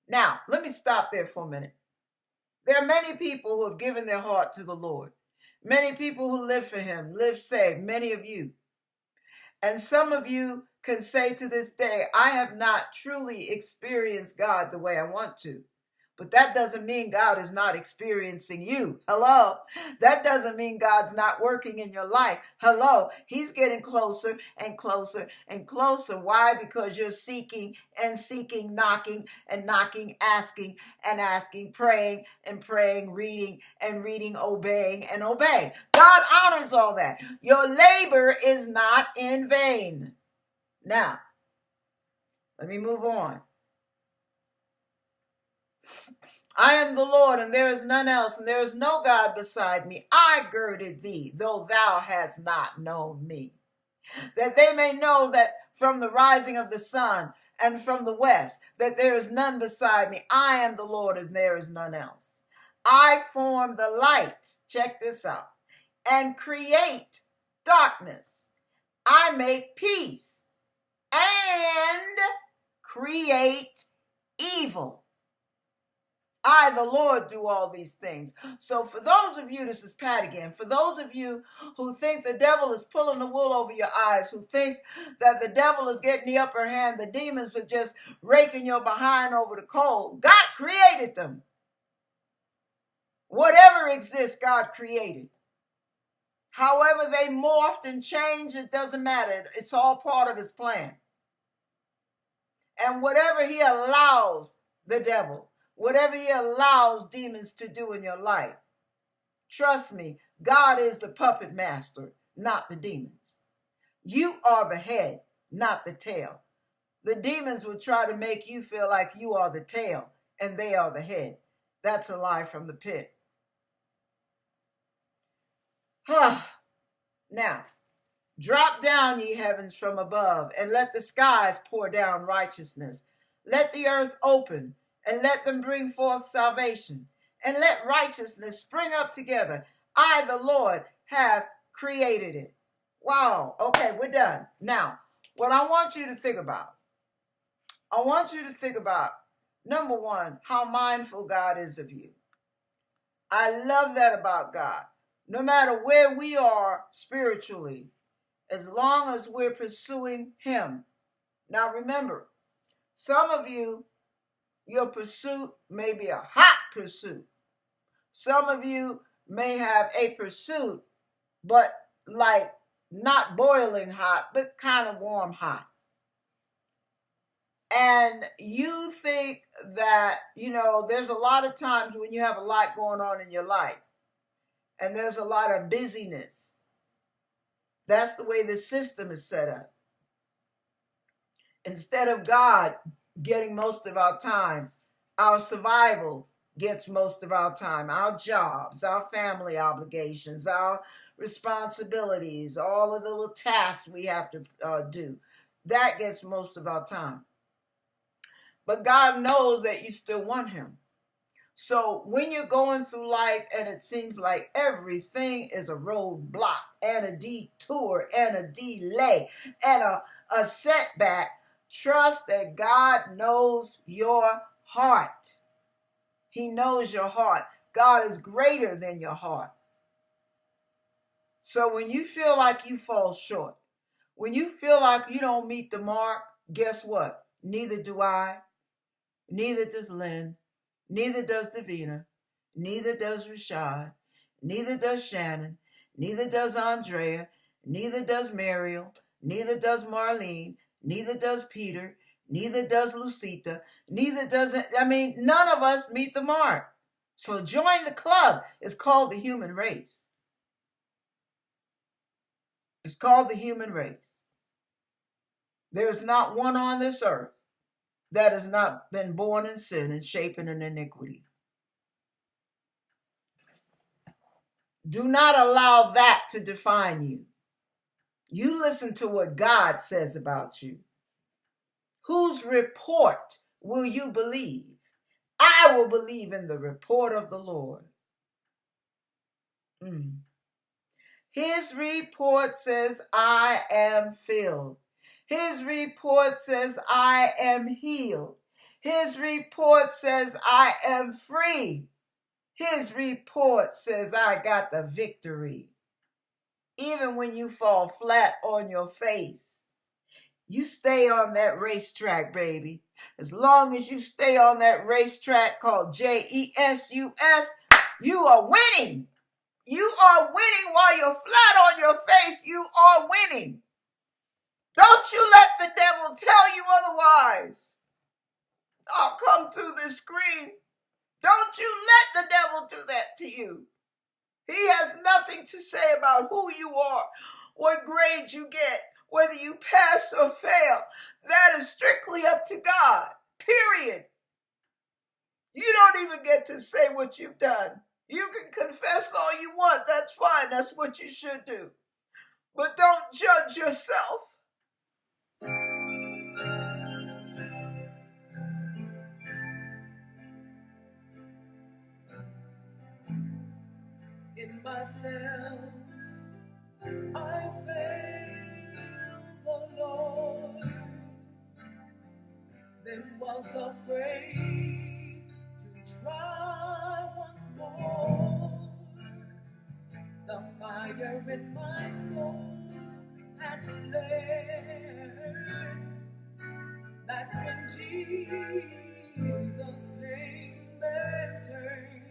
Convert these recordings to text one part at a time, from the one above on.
Now, let me stop there for a minute. There are many people who have given their heart to the Lord. Many people who live for him, live saved, many of you. And some of you can say to this day, I have not truly experienced God the way I want to. But that doesn't mean God is not experiencing you. Hello. That doesn't mean God's not working in your life. Hello. He's getting closer and closer and closer. Why? Because you're seeking and seeking, knocking and knocking, asking and asking, praying and praying, reading and reading, obeying and obeying. God honors all that. Your labor is not in vain. Now, let me move on. I am the Lord, and there is none else, and there is no God beside me. I girded thee, though thou hast not known me, that they may know that from the rising of the sun and from the west, that there is none beside me. I am the Lord, and there is none else. I form the light, check this out, and create darkness. I make peace and create evil. I, the Lord, do all these things. So for those of you, this is Pat again, for those of you who think the devil is pulling the wool over your eyes, who thinks that the devil is getting the upper hand, the demons are just raking your behind over the coal, God created them. Whatever exists, God created. However they morphed and changed, it doesn't matter. It's all part of his plan. And whatever he allows the devil, whatever he allows demons to do in your life, trust me, God is the puppet master, not the demons. You are the head, not the tail. The demons will try to make you feel like you are the tail and they are the head. That's a lie from the pit. Now, drop down, ye heavens, from above, and let the skies pour down righteousness. Let the earth open, and let them bring forth salvation, and let righteousness spring up together. I, the Lord, have created it. Wow. Okay, we're done. Now, what I want you to think about, number one, how mindful God is of you. I love that about God. No matter where we are spiritually, as long as we're pursuing him. Now remember, some of you, your pursuit may be a hot pursuit. Some of you may have a pursuit, but like not boiling hot, but kind of warm hot. And you think that, there's a lot of times when you have a lot going on in your life and there's a lot of busyness. That's the way the system is set up. Instead of God getting most of our time, our survival gets most of our time, our jobs, our family obligations, our responsibilities, all of the little tasks we have to do. That gets most of our time. But God knows that you still want him. So when you're going through life and it seems like everything is a roadblock and a detour and a delay and a setback, trust that God knows your heart. He knows your heart. God is greater than your heart. So when you feel like you fall short, when you feel like you don't meet the mark, guess what? Neither do I. Neither does Lynn. Neither does Davina. Neither does Rashad. Neither does Shannon. Neither does Andrea. Neither does Mariel. Neither does Marlene. Neither does Peter. Neither does Lucita. None of us meet the mark. So join the club. It's called the human race. It's called the human race. There's not one on this earth that has not been born in sin and shapen in iniquity. Do not allow that to define you. You listen to what God says about you. Whose report will you believe? I will believe in the report of the Lord. His report says, I am filled. His report says, I am healed. His report says I am free. His report says I got the victory. Even when you fall flat on your face, you stay on that racetrack, baby. As long as you stay on that racetrack called JESUS, you are winning. You are winning while you're flat on your face. You are winning. Don't you let the devil tell you otherwise. I'll come through this screen. Don't you let the devil do that to you. He has nothing to say about who you are, what grade you get, whether you pass or fail. That is strictly up to God, period. You don't even get to say what you've done. You can confess all you want. That's fine. That's what you should do. But don't judge yourself. In myself, I failed the Lord, then was afraid to try once more. The fire in my soul had flared. That's when Jesus came and turned.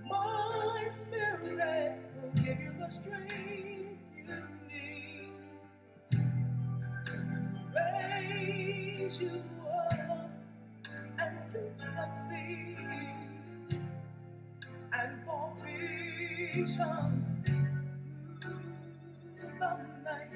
My spirit will give you the strength you need to raise you up and to succeed and for vision through the night.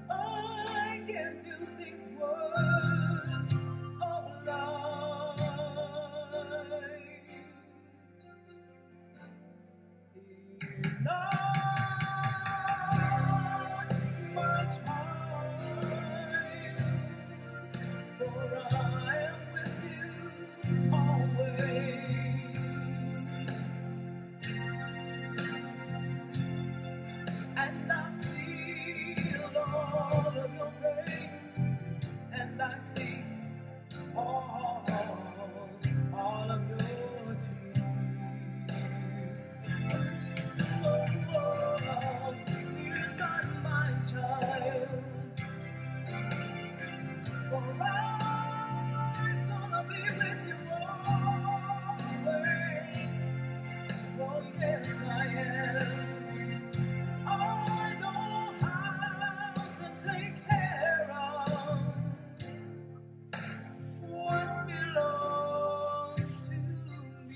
I give you these words of life. Not much time, for I am with you always, and I feel all of your pain, and I see all of your tears. You're not my child, for I'm gonna be with you always. Oh yes, I am. I know how to take care of what belongs to me.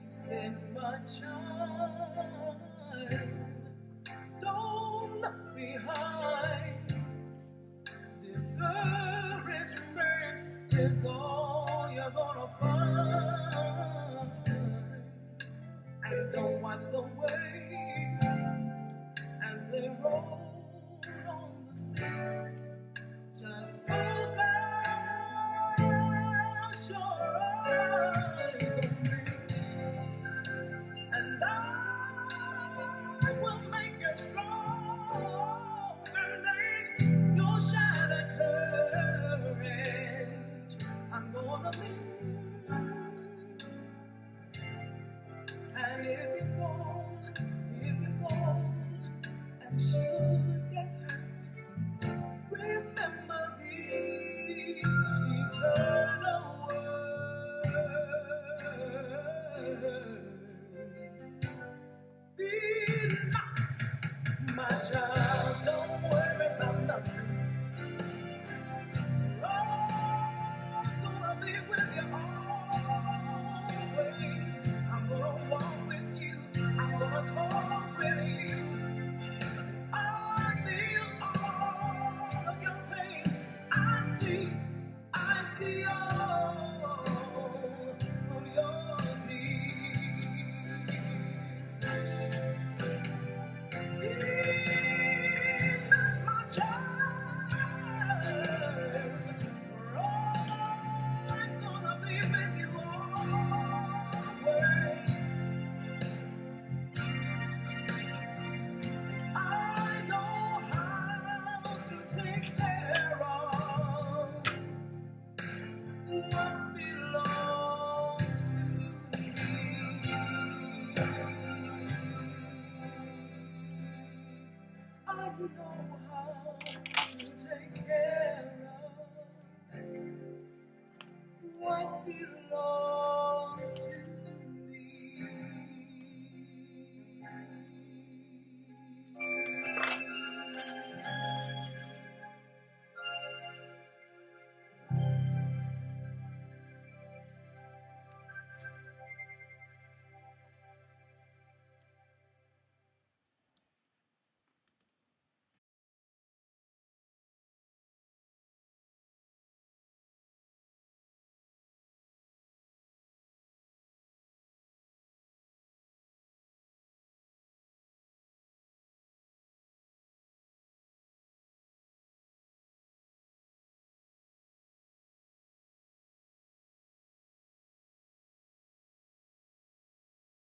He said, my child, don't look behind. Discouragement is all you're gonna find. And don't watch the waves as they roll on the sea. Just focus your eyes on me, and I will make you strong, and then you'll shine a courage. I'm gonna be, and if you fall and choose